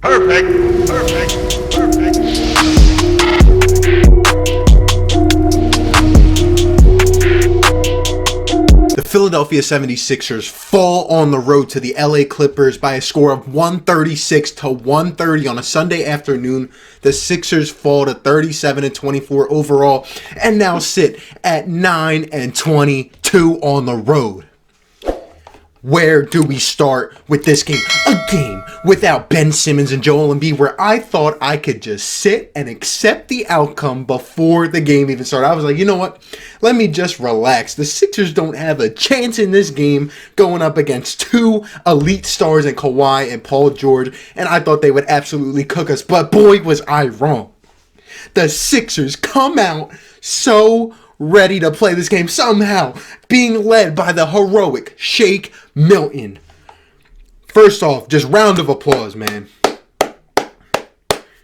Perfect. Perfect. Perfect. The Philadelphia 76ers fall on the road to the LA Clippers by a score of 136 to 130 on a Sunday afternoon. The Sixers fall to 37-24 overall and now sit at 9-22 on the road. Where do we start with this game? A game without Ben Simmons and Joel Embiid, where I thought I could just sit and accept the outcome before the game even started. I was like, you know what? Let me just relax. The Sixers don't have a chance in this game going up against two elite stars in Kawhi and Paul George, and I thought they would absolutely cook us, but boy, was I wrong. The Sixers come out so ready to play this game, somehow being led by the heroic Shake Milton. First off, just round of applause, man.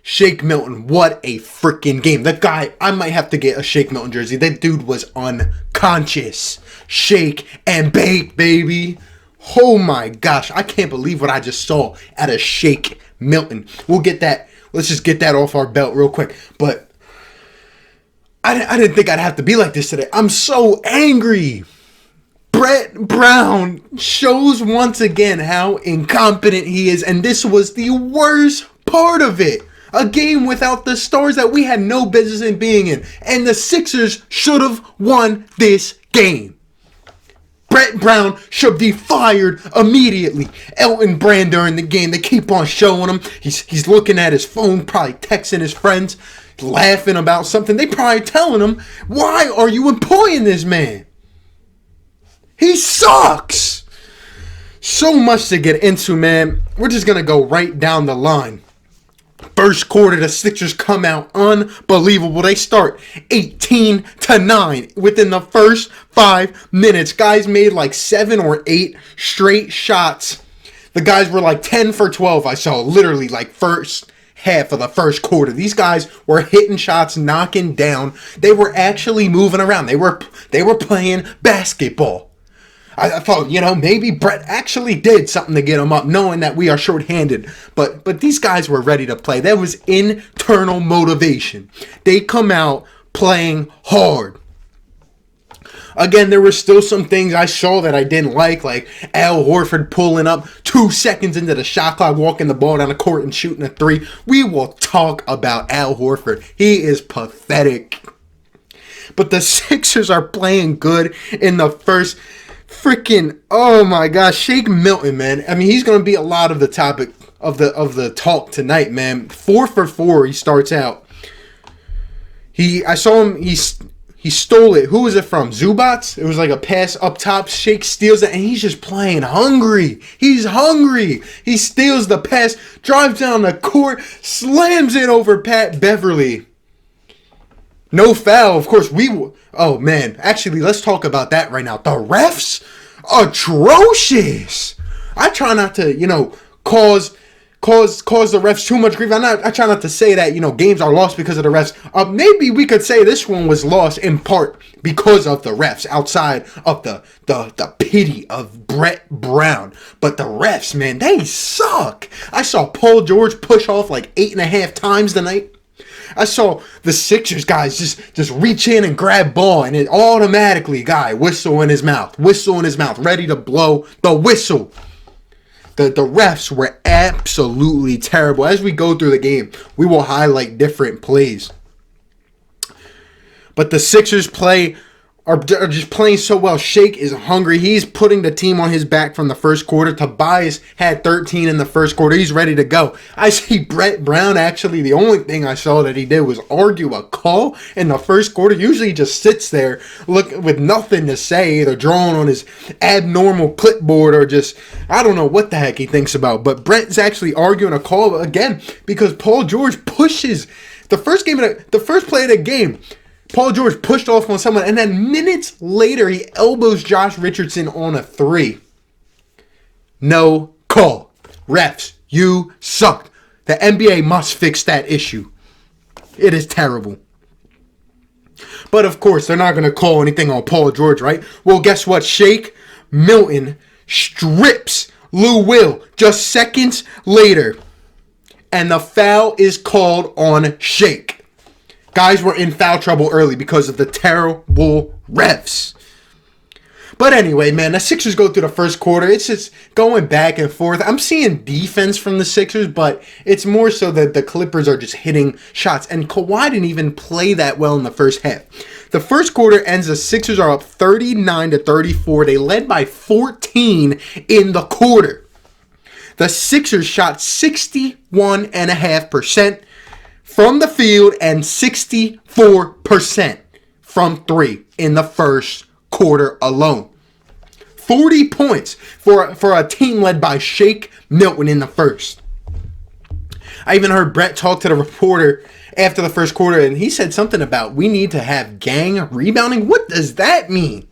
Shake Milton, what a freaking game. That guy, I might have to get a Shake Milton jersey. That dude was unconscious. Shake and bake, baby. Oh my gosh, I can't believe what I just saw at a Shake Milton. We'll get that. Let's just get that off our belt real quick. But I didn't think I'd have to be like this today. I'm so angry. Brett Brown shows once again how incompetent he is, and this was the worst part of it. A game without the stars that we had no business in being in, and the Sixers should have won this game. Brett Brown should be fired immediately. Elton Brand during the game, they keep on showing him. He's looking at his phone, probably texting his friends, laughing about something. They probably telling him, why are you employing this man? He sucks. So much to get into, man. We're just going to go right down the line. First quarter, the Sixers come out unbelievable. They start 18-9 within the first 5 minutes. Guys made like 7 or 8 straight shots. The guys were like 10 for 12. I saw literally like first half of the first quarter. These guys were hitting shots, knocking down. They were actually moving around. They were playing basketball. I thought, maybe Brett actually did something to get them up, knowing that we are shorthanded. But these guys were ready to play. There was internal motivation. They come out playing hard. Again, there were still some things I saw that I didn't like Al Horford pulling up 2 seconds into the shot clock, walking the ball down the court and shooting a 3. We will talk about Al Horford. He is pathetic. But the Sixers are playing good in the first freaking, oh my gosh, Shake Milton, man. I mean, he's going to be a lot of the topic of the talk tonight, man. 4 for 4, he starts out. I saw him, he stole it. Who was it from? Zubats? It was like a pass up top. Shake steals it, and he's just playing hungry. He's hungry. He steals the pass, drives down the court, slams it over Pat Beverly. No foul, of course. Oh man, actually, let's talk about that right now. The refs, atrocious. I try not to, cause the refs too much grief. I try not to say that, games are lost because of the refs. Maybe we could say this one was lost in part because of the refs, outside of the pity of Brett Brown. But the refs, man, they suck. I saw Paul George push off like 8.5 times tonight. I saw the Sixers guys just reach in and grab ball, and it automatically, whistle in his mouth, ready to blow the whistle. The refs were absolutely terrible. As we go through the game, we will highlight different plays. But the Sixers are just playing so well. Shake is hungry. He's putting the team on his back from the first quarter. Tobias had 13 in the first quarter. He's ready to go. I see Brett Brown, actually, the only thing I saw that he did was argue a call in the first quarter. Usually he just sits there with nothing to say, either drawing on his abnormal clipboard or just, I don't know what the heck he thinks about. But Brett's actually arguing a call again because Paul George pushes the first play of the game. Paul George pushed off on someone, and then minutes later, he elbows Josh Richardson on a 3. No call. Refs, you sucked. The NBA must fix that issue. It is terrible. But of course, they're not going to call anything on Paul George, right? Well, guess what? Shake Milton strips Lou Will just seconds later. and the foul is called on Shake. Guys were in foul trouble early because of the terrible refs. But anyway, man, the Sixers go through the first quarter. It's just going back and forth. I'm seeing defense from the Sixers, but it's more so that the Clippers are just hitting shots. And Kawhi didn't even play that well in the first half. The first quarter ends, the Sixers are up 39-34. They led by 14 in the quarter. The Sixers shot 61.5% from the field and 64% from three in the first quarter alone. 40 points for a team led by Shake Milton in the first. I even heard Brett talk to the reporter after the first quarter, and he said something about we need to have gang rebounding. What does that mean?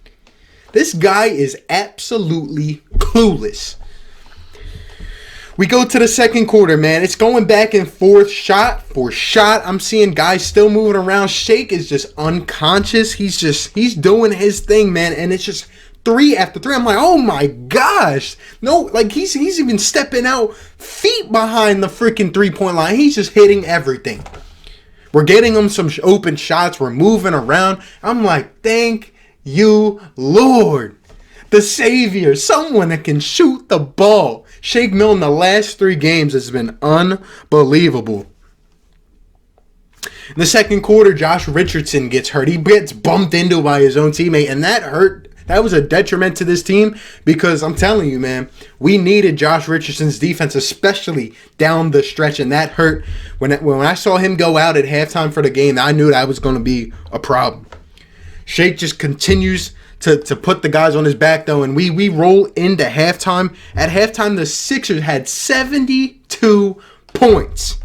This guy is absolutely clueless. We go to the second quarter, man. It's going back and forth, shot for shot. I'm seeing guys still moving around. Shake is just unconscious. He's doing his thing, man. And it's just three after three. I'm like, oh my gosh. No, like he's even stepping out feet behind the freaking 3-point line. He's just hitting everything. We're getting him some open shots. We're moving around. I'm like, thank you, Lord. The Savior, someone that can shoot the ball. Shake Milton, the last 3 games has been unbelievable. In the second quarter, Josh Richardson gets hurt. He gets bumped into by his own teammate, and that hurt. That was a detriment to this team because I'm telling you, man, we needed Josh Richardson's defense, especially down the stretch, and that hurt. When I saw him go out at halftime for the game, I knew that was going to be a problem. Shake just continues to put the guys on his back, though, and we roll into halftime. At halftime, the Sixers had 72 points.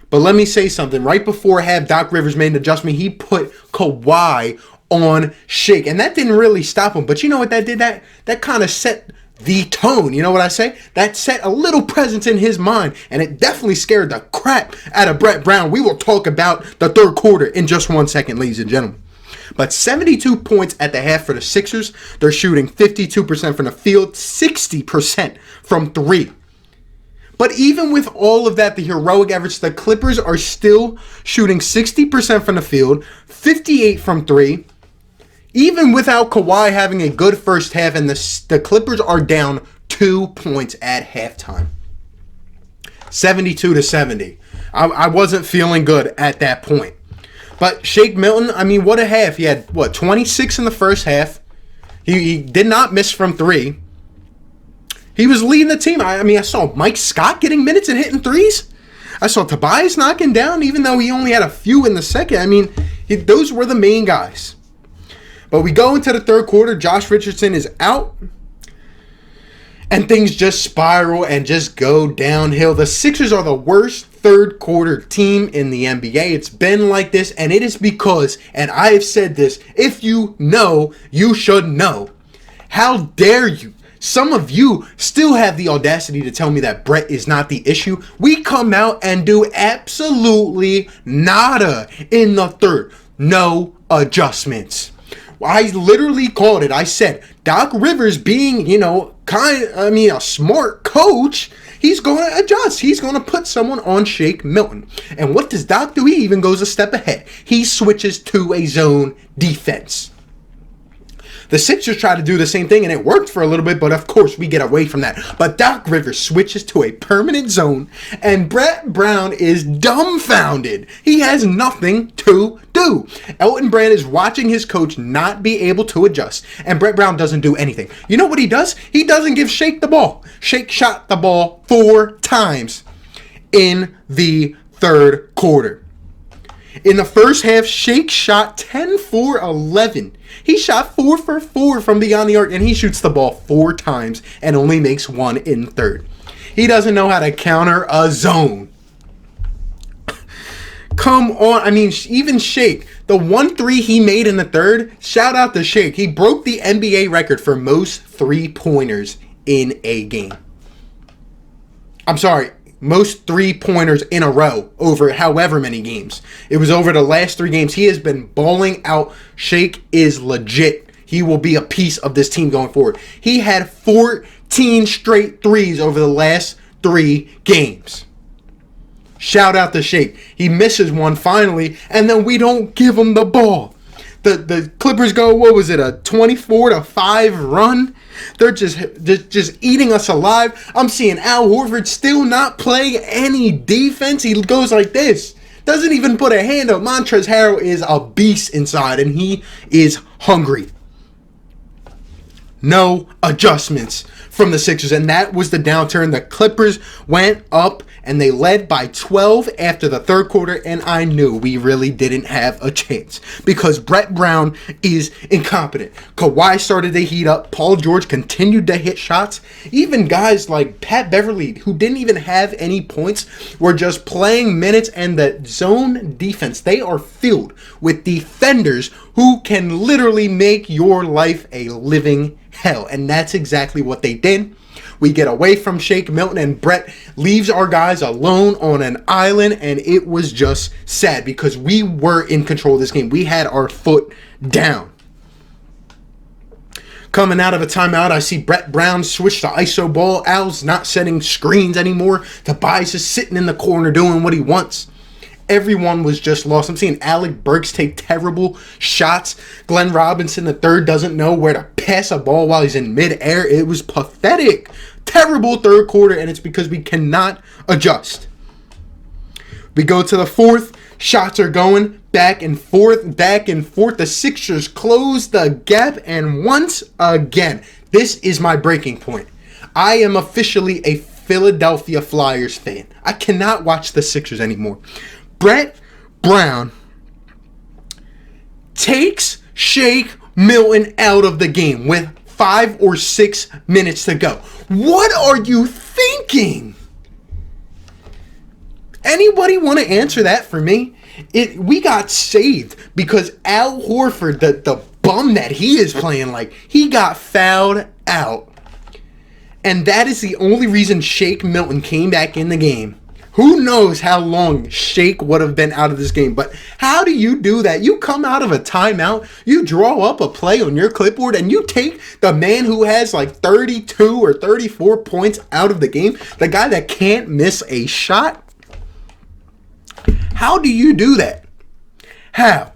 But let me say something. Right before half, Doc Rivers made an adjustment. He put Kawhi on Shake, and that didn't really stop him. But you know what that did? That kind of set the tone. You know what I say? That set a little presence in his mind, and it definitely scared the crap out of Brett Brown. We will talk about the third quarter in just 1 second, ladies and gentlemen. But 72 points at the half for the Sixers. They're shooting 52% from the field, 60% from three. But even with all of that, the heroic efforts, the Clippers are still shooting 60% from the field, 58% from three. Even without Kawhi having a good first half, and the Clippers are down 2 points at halftime. 72-70. I wasn't feeling good at that point. But Shake Milton, I mean, what a half. He had, 26 in the first half. He did not miss from three. He was leading the team. I saw Mike Scott getting minutes and hitting threes. I saw Tobias knocking down, even though he only had a few in the second. Those were the main guys. But we go into the third quarter. Josh Richardson is out. And things just spiral and just go downhill. The Sixers are the worst third quarter team in the NBA. It's been like this, and it is because, and I have said this, if you know, you should know. How dare you? Some of you still have the audacity to tell me that Brett is not the issue. We come out and do absolutely nada in the third. No adjustments. I literally called it. I said, Doc Rivers being, a smart coach, he's going to adjust. He's going to put someone on Shake Milton. And what does Doc do? He even goes a step ahead. He switches to a zone defense. The Sixers try to do the same thing, and it worked for a little bit, but of course we get away from that. But Doc Rivers switches to a permanent zone, and Brett Brown is dumbfounded. He has nothing to do. Elton Brand is watching his coach not be able to adjust, and Brett Brown doesn't do anything. You know what he does? He doesn't give Shake the ball. Shake shot the ball 4 times in the third quarter. In the first half, Shake shot 10 for 11. He shot 4 for 4 from beyond the arc, and he shoots the ball 4 times and only makes 1 in third. He doesn't know how to counter a zone. Come on. Even Shake, the 1-3 he made in the third, shout out to Shake. He broke the NBA record for most 3-pointers in a game. I'm sorry. Most 3-pointers in a row over however many games. It was over the last 3 games. He has been balling out. Shake is legit. He will be a piece of this team going forward. He had 14 straight threes over the last 3 games. Shout out to Shake. He misses one finally, and then we don't give him the ball. The Clippers go, what was it, a 24-5 run? They're just eating us alive. I'm seeing Al Horford still not play any defense. He goes like this. Doesn't even put a hand up. Montrez Harrell is a beast inside, and he is hungry. No adjustments from the Sixers, and that was the downturn. The Clippers went up, and they led by 12 after the third quarter, and I knew we really didn't have a chance because Brett Brown is incompetent. Kawhi started to heat up. Paul George continued to hit shots. Even guys like Pat Beverly, who didn't even have any points, were just playing minutes, and the zone defense, they are filled with defenders who can literally make your life a living hell, and that's exactly what they did. We get away from Shake Milton, and Brett leaves our guys alone on an island, and it was just sad because we were in control of this game. We had our foot down. Coming out of a timeout, I see Brett Brown switch to iso ball. Al's not setting screens anymore. Tobias is sitting in the corner doing what he wants. Everyone was just lost. I'm seeing Alec Burks take terrible shots. Glenn Robinson III doesn't know where to pass a ball while he's in midair. It was pathetic. Terrible third quarter, and it's because we cannot adjust. We go to the fourth. Shots are going back and forth, back and forth. The Sixers close the gap, and once again, this is my breaking point. I am officially a Philadelphia Flyers fan. I cannot watch the Sixers anymore. Brett Brown takes Shake Milton out of the game with 5 or 6 minutes to go. What are you thinking? Anybody want to answer that for me? We got saved because Al Horford, the bum that he is playing like, he got fouled out. And that is the only reason Shake Milton came back in the game. Who knows how long Shake would have been out of this game, but how do you do that? You come out of a timeout, you draw up a play on your clipboard, and you take the man who has like 32 or 34 points out of the game, the guy that can't miss a shot? How do you do that? How?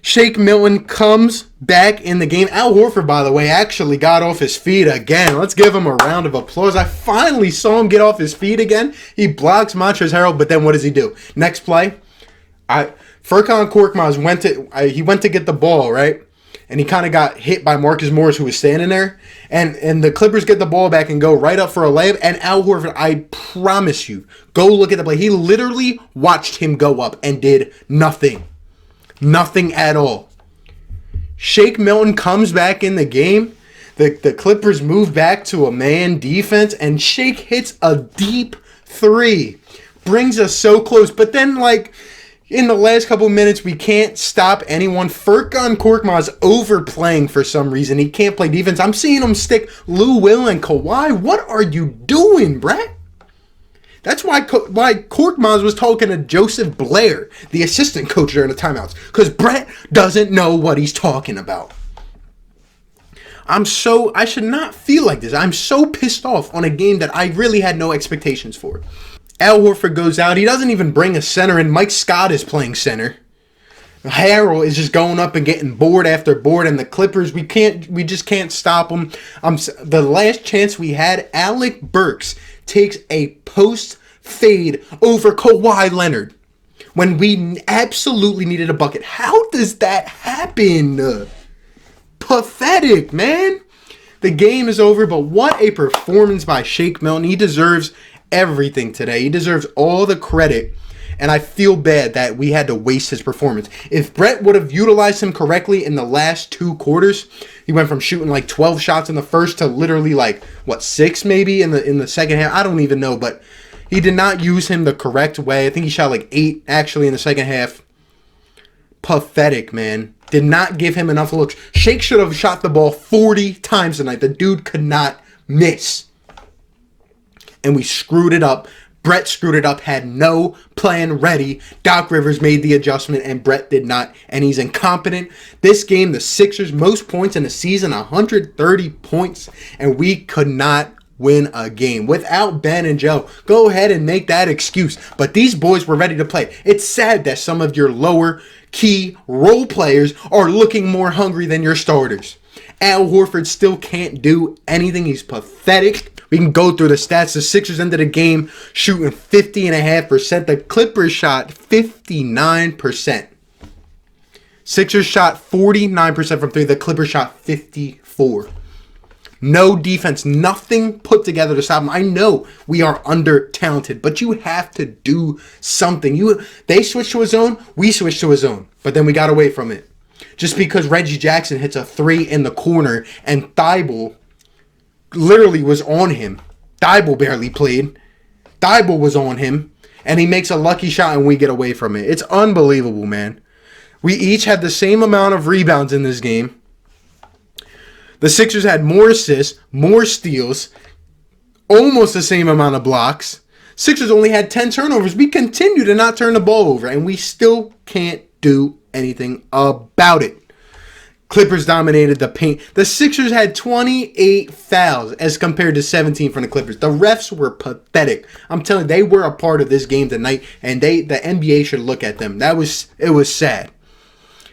Shake Milton comes back in the game. Al Horford, by the way, actually got off his feet again. Let's give him a round of applause. I finally saw him get off his feet again. He blocks Montrez Harrell, but then what does he do? Next play, Furkan Korkmaz went to get the ball, right? And he kind of got hit by Marcus Morris, who was standing there. And the Clippers get the ball back and go right up for a layup. And Al Horford, I promise you, go look at the play. He literally watched him go up and did nothing. Nothing at all. Shake Milton comes back in the game. The Clippers move back to a man defense, and Shake hits a deep 3. Brings us so close. But then, like, in the last couple minutes, we can't stop anyone. Furkan Korkmaz overplaying for some reason. He can't play defense. I'm seeing him stick Lou Will and Kawhi. What are you doing, Brett? That's why Korkmaz was talking to Joseph Blair, the assistant coach during the timeouts, because Brett doesn't know what he's talking about. I should not feel like this. I'm so pissed off on a game that I really had no expectations for. Al Horford goes out. He doesn't even bring a center in. Mike Scott is playing center. Harrell is just going up and getting board after board, and the Clippers, we just can't stop them. The last chance we had, Alec Burks takes a post fade over Kawhi Leonard when we absolutely needed a bucket. How does that happen? Pathetic, man. The game is over, but what a performance by Shake Milton. He deserves everything today. He deserves all the credit. And I feel bad that we had to waste his performance. If Brett would have utilized him correctly in the last 2 quarters, he went from shooting like 12 shots in the first to literally like, 6 maybe in the second half. I don't even know, but he did not use him the correct way. I think he shot like 8 actually in the second half. Pathetic, man. Did not give him enough looks. Shake should have shot the ball 40 times tonight. The dude could not miss. And we screwed it up. Brett screwed it up, had no plan ready. Doc Rivers made the adjustment, and Brett did not, and he's incompetent. This game, the Sixers, most points in the season, 130 points, and we could not win a game. Without Ben and Joe, go ahead and make that excuse. But these boys were ready to play. It's sad that some of your lower key role players are looking more hungry than your starters. Al Horford still can't do anything. He's pathetic. We can go through the stats. The Sixers ended the game shooting 50.5%. The Clippers shot 59%. Sixers shot 49% from three. The Clippers shot 54%. No defense, nothing put together to stop them. I know we are under-talented, but you have to do something. They switched to a zone, we switched to a zone, but then we got away from it. Just because Reggie Jackson hits a three in the corner and Thibault literally was on him. Thibault barely played. Thibault was on him, and he makes a lucky shot and we get away from it. It's unbelievable, man. We each had the same amount of rebounds in this game. The Sixers had more assists, more steals, almost the same amount of blocks. Sixers only had 10 turnovers. We continue to not turn the ball over, and we still can't do anything about it. Clippers dominated the paint. The Sixers had 28 fouls as compared to 17 from the Clippers. The refs were pathetic. I'm telling you, they were a part of this game tonight, and the NBA should look at them. It was sad.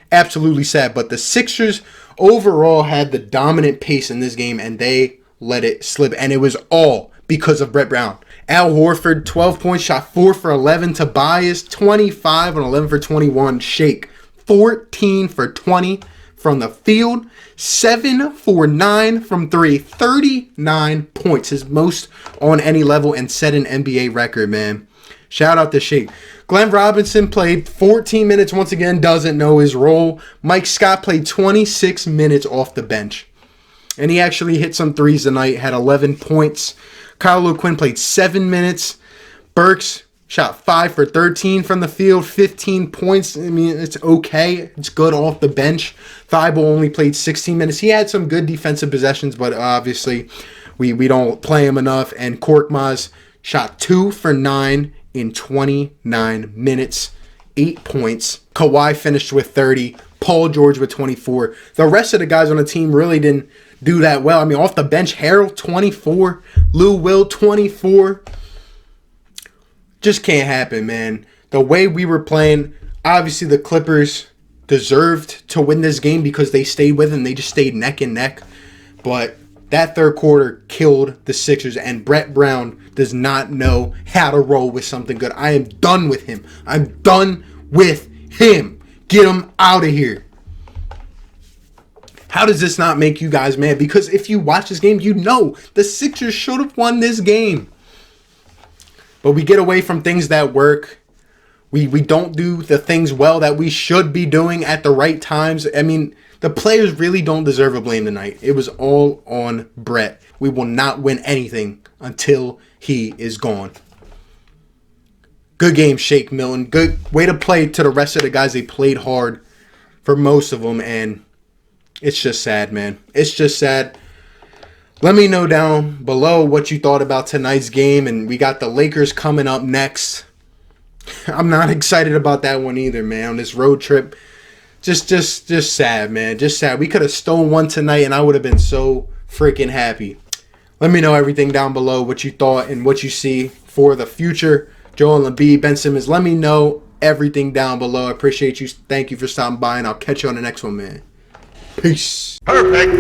Absolutely sad. But the Sixers overall had the dominant pace in this game, and they let it slip. And it was all because of Brett Brown. Al Horford, 12 points, shot 4 for 11. Tobias, 25 on 11 for 21. Shake, 14 for 20 from the field. 7 for 9 from 3. 39 points, his most on any level, and set an NBA record, man. Shout out to Shake. Glenn Robinson played 14 minutes once again, doesn't know his role. Mike Scott played 26 minutes off the bench. And he actually hit some threes tonight, had 11 points. Kyle O'Quinn played 7 minutes. Burks shot 5 for 13 from the field, 15 points. I mean, it's okay. It's good off the bench. Thibault only played 16 minutes. He had some good defensive possessions, but obviously we don't play him enough. And Korkmaz shot 2 for 9 in 29 minutes, 8 points. Kawhi finished with 30. Paul George with 24. The rest of the guys on the team really didn't do that well. I mean, off the bench, Harrell, 24. Lou Will, 24. Just can't happen, man. The way we were playing, obviously the Clippers deserved to win this game because they stayed with him. They just stayed neck and neck. But that third quarter killed the Sixers, and Brett Brown does not know how to roll with something good. I am done with him. I'm done with him. Get him out of here. How does this not make you guys mad? Because if you watch this game, you know the Sixers should have won this game. But we get away from things that work. We don't do the things well that we should be doing at the right times. I mean, the players really don't deserve a blame tonight. It was all on Brett. We will not win anything until he is gone. Good game, Shake Milton. Good way to play to the rest of the guys. They played hard for most of them, and it's just sad, man. It's just sad. Let me know down below what you thought about tonight's game, and we got the Lakers coming up next. I'm not excited about that one either, man. On this road trip, just sad, man. Just sad. We could have stolen one tonight, and I would have been so freaking happy. Let me know everything down below, what you thought and what you see for the future. Joel Embiid, Ben Simmons, let me know everything down below. I appreciate you. Thank you for stopping by, and I'll catch you on the next one, man. Peace. Perfect.